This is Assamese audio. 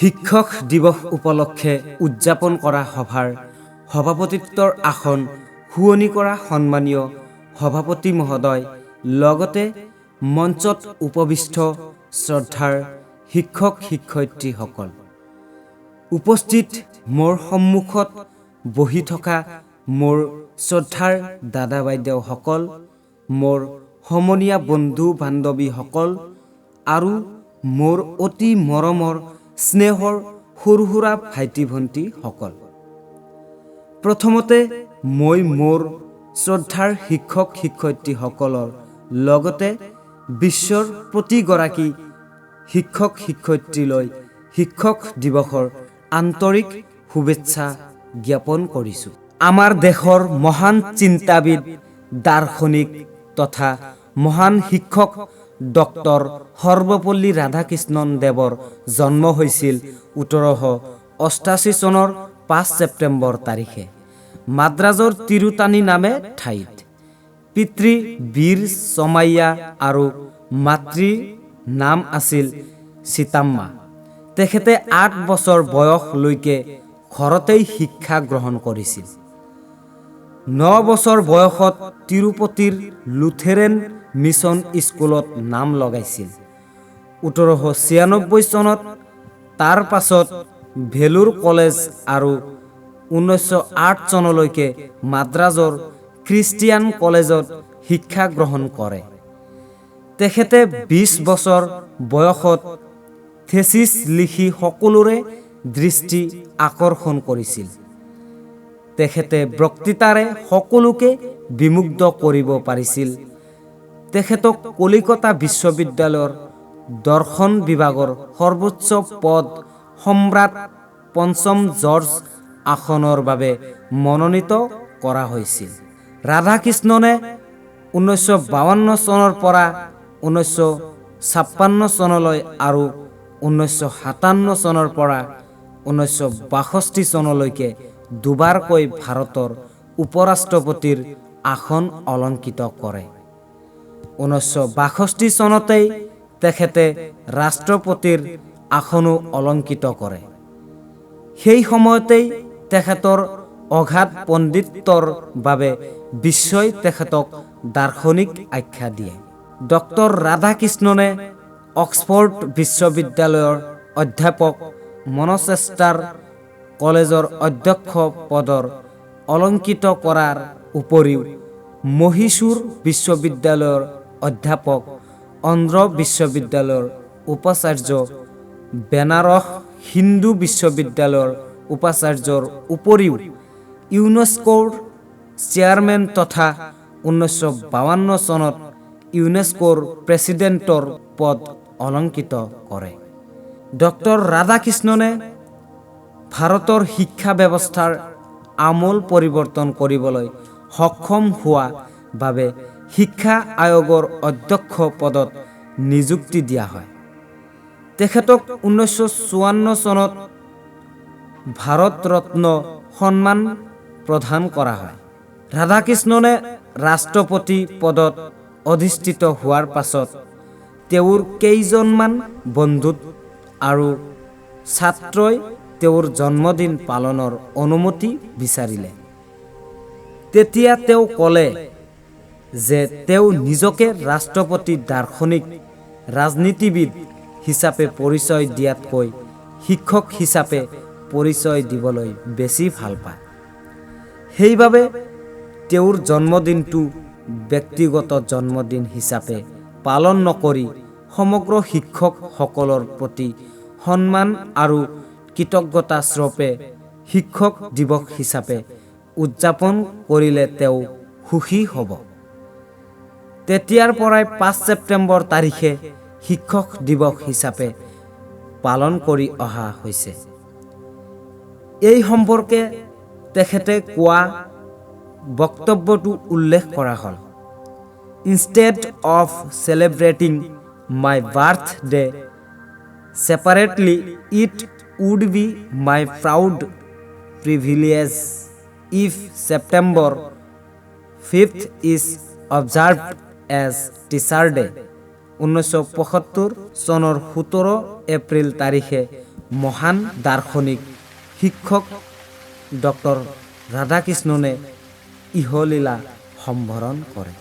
শিক্ষক দিৱস উপলক্ষে উদযাপন কৰা সভাৰ সভাপতিত্বৰ আসন শুৱনি কৰা সন্মানীয় সভাপতি মহোদয়, লগতে মঞ্চত উপবিষ্ট শ্ৰদ্ধাৰ শিক্ষক শিক্ষয়িত্ৰীসকল, উপস্থিত মোৰ সন্মুখত বহি থকা মোৰ শ্ৰদ্ধাৰ দাদা বাইদেউসকল, মোৰ সমনীয়া বন্ধু বান্ধৱীসকল আৰু মোৰ অতি মৰমৰ স্নেহৰ সৰু সুৰা ভাইটি ভণ্টিসকল। প্ৰথমতে মই মোৰ শ্ৰদ্ধাৰ শিক্ষক শিক্ষয়িত্ৰীসকলৰ লগতে বিশ্বৰ প্ৰতিগৰাকী শিক্ষক শিক্ষয়িত্ৰীলৈ শিক্ষক দিৱসৰ আন্তৰিক শুভেচ্ছা জ্ঞাপন কৰিছোঁ। আমাৰ দেশৰ মহান চিন্তাবিদ, দাৰ্শনিক তথা মহান শিক্ষক ডক্টৰ সৰ্বপল্লী ৰাধাকৃষ্ণন দেৱৰ জন্ম হৈছিল ১৮৮৮ চনৰ ৫ ছেপ্টেম্বৰ তাৰিখে মাদ্ৰাজৰ তিৰুতানী নামে ঠাইত। পিতৃ বীৰ চমাইয়া আৰু মাতৃৰ নাম আছিল সীতাম্মা। তেখেতে ৮ বছৰ বয়সলৈকে ঘৰতেই শিক্ষা গ্ৰহণ কৰিছিল। ৯ বছৰ বয়সত তিৰুপতিৰ লুথেৰেন মিছন স্কুলত নাম লগাইছিল। ১৮৯৬ চনত তাৰ পাছত ভেলুৰ কলেজ আৰু ১৯০৮ চনলৈকে মাদ্ৰাজৰ খ্ৰীষ্টিয়ান কলেজত শিক্ষা গ্ৰহণ কৰে। তেখেতে ২০ বছৰ বয়সত থেচিছ লিখি সকলোৰে দৃষ্টি আকৰ্ষণ কৰিছিল। তেখেতে বক্তৃতাৰে সকলোকে বিমুগ্ধ কৰিব পাৰিছিল। তেখেতক কলিকতা বিশ্ববিদ্যালয়ৰ দৰ্শন বিভাগৰ সৰ্বোচ্চ পদ সম্ৰাট পঞ্চম জৰ্জ আসনৰ বাবে মনোনীত কৰা হৈছিল। ৰাধাকৃষ্ণনে ১৯৫২ চনৰ পৰা ১৯৫৬ চনলৈ আৰু ১৯৫৭ চনৰ পৰা ১৯৬২ চনলৈকে দুবাৰকৈ ভাৰতৰ উপৰাষ্ট্ৰপতিৰ আসন অলংকৃত কৰে। ১৯৬২ চনতেই তেখেতে ৰাষ্ট্ৰপতিৰ আসনো অলংকৃত কৰে। সেই সময়তেই তেখেতৰ অগাধ পণ্ডিতৰ বাবে বিশ্বই তেখেতক দাৰ্শনিক আখ্যা দিয়ে। ডক্টৰ ৰাধাকৃষ্ণনে অক্সফৰ্ড বিশ্ববিদ্যালয়ৰ অধ্যাপক, মনচেষ্টাৰ কলেজৰ অধ্যক্ষ পদৰ অলংকৃত কৰাৰ উপৰিও মহীশূৰ বিশ্ববিদ্যালয়ৰ অধ্যাপক, অন্ধ্ৰ বিশ্ববিদ্যালয়ৰ উপাচাৰ্য, বেনাৰস হিন্দু বিশ্ববিদ্যালয়ৰ উপাচাৰ্যৰ উপৰিও ইউনেস্কোৰ চেয়াৰমেন তথা ১৯৫২ চনত ইউনেস্কোৰ প্ৰেছিডেণ্টৰ পদ অলংকৃত কৰে। ডক্টৰ ৰাধাকৃষ্ণনে ভাৰতৰ শিক্ষা ব্যৱস্থাৰ আমূল পৰিৱৰ্তন কৰিবলৈ সক্ষম হোৱা বাবে শিক্ষা আয়োগৰ অধ্যক্ষ পদত নিযুক্তি দিয়া হয়। তেখেতক ১৯৫৪ চনত ভাৰত ৰত্ন সন্মান প্ৰদান কৰা হয়। ৰাধাকৃষ্ণনে ৰাষ্ট্ৰপতি পদত অধিষ্ঠিত হোৱাৰ পাছত তেওঁৰ কেইজনমান বন্ধু আৰু ছাত্ৰই তেওঁৰ জন্মদিন পালনৰ অনুমতি বিচাৰিলে। তেতিয়া তেওঁ ক'লে যে তেওঁ নিজকে ৰাষ্ট্ৰপতি, দাৰ্শনিক, ৰাজনীতিবিদ হিচাপে পৰিচয় দিয়াতকৈ শিক্ষক হিচাপে পৰিচয় দিবলৈ বেছি ভাল পায়। সেইবাবে তেওঁৰ জন্মদিনটো ব্যক্তিগত জন্মদিন হিচাপে পালন নকৰি সমগ্ৰ শিক্ষকসকলৰ প্ৰতি সন্মান আৰু কৃতজ্ঞতা স্বৰূপে শিক্ষক দিৱস হিচাপে উদযাপন কৰিলে তেওঁ সুখী হ'ব। তেতিয়াৰ পৰাই ৫ ছেপ্টেম্বৰ তাৰিখে শিক্ষক দিৱস হিচাপে পালন কৰি অহা হৈছে। এই সম্পৰ্কে তেখেতে কোৱা বক্তব্যটো উল্লেখ কৰা হ'ল। Instead of celebrating my birthday separately, it would be my proud privilege if September 5th is observed as Teacher Day। 1975 চনৰ 17 এপ্ৰিল তাৰিখে মহান দাৰ্শনিক শিক্ষক ডক্টৰ ৰাধাকৃষ্ণনে ইহলীলা সম্বৰণ কৰে।